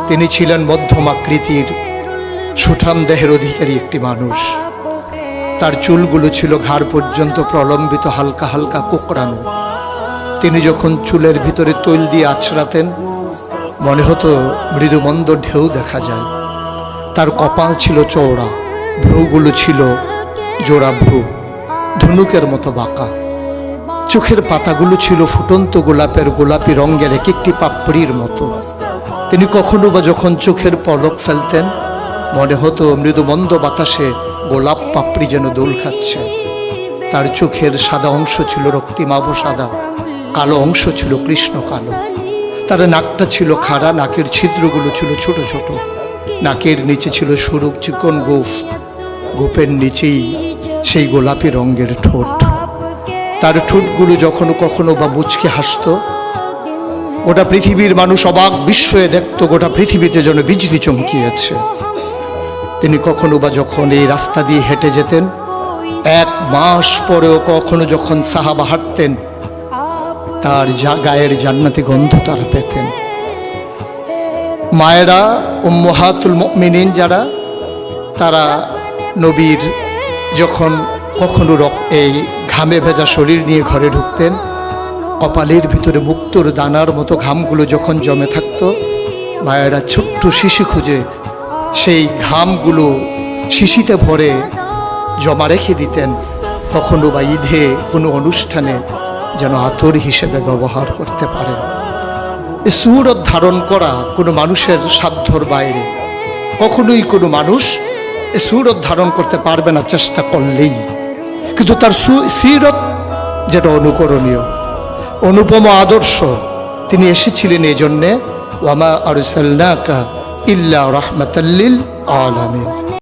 তিনি ছিলেন মধ্যম আকৃতির সুঠাম দেহের অধিকারী একটি মানুষ। তার চুলগুলো ছিল ঘাড় পর্যন্ত প্রলম্বিত, হালকা হালকা কোঁকড়ানো। তিনি যখন চুলের ভিতরে তৈল দিয়ে আছড়াতেন মনে হতো মৃদুমন্দ ঢেউ দেখা যায়। তার কপাল ছিল চওড়া, ভ্রুগুলো ছিল জোড়া ভ্রু, ধনুকের মতো বাঁকা। চোখের পাতাগুলো ছিল ফুটন্ত গোলাপের গোলাপি রঙের এক একটি পাপড়ির মতো। তিনি কখনো বা যখন চোখের পলক ফেলতেন মনে হতো মৃদুমন্দ বাতাসে গোলাপ পাপড়ি যেন দোল খাচ্ছে। তার চোখের সাদা অংশ ছিল রক্তিমাভ সাদা, কালো অংশ ছিল কৃষ্ণ কালো। তার নাকটা ছিল খাড়া, নাকের ছিদ্রগুলো ছিল ছোট ছোট। নাকের নিচে ছিল সরু চিকন গোঁফ, গোঁফের নিচেই সেই গোলাপি রঙের ঠোঁট। তার ঠোঁটগুলো যখন কখনো বা মুচকে হাসত, গোটা পৃথিবীর মানুষ অবাক বিস্ময়ে দেখত গোটা পৃথিবীতে যেন বিজলি চমকিয়েছে। তিনি কখনো বা যখন এই রাস্তা দিয়ে হেঁটে যেতেন, 1 মাস পরেও কখনো যখন সাহাবা হাঁটতেন তার গায়ের জান্নাতি গন্ধ তারা পেতেন। মায়েরা উম্মাহাতুল মুমিনিন যারা, তারা নবীর যখন কখনো এই ঘামে ভেজা শরীর নিয়ে ঘরে ঢুকতেন, কপালের ভিতরে মুক্তোর দানার মতো ঘামগুলো যখন জমে থাকতো, মায়েরা ছোট্ট শিশি খুঁজে সেই ঘামগুলো শিশিতে ভরে জমা রেখে দিতেন, কখনো বা ঈদে কোনো অনুষ্ঠানে যেন আতর হিসেবে ব্যবহার করতে পারেন। এই সুরত ধারণ করা কোনো মানুষের সাধ্যর বাইরে। কখনোই কোনো মানুষ এই সুরত ধারণ করতে পারবে না চেষ্টা করলেই। কিন্তু তার সিরত যেটা অনুকরণীয়, অনুপম আদর্শ, তিনি এসেছিলেন এই জন্যে ওয়ামা আরসালনাকা ইল্লা রাহমাতাল লিল আলামিন।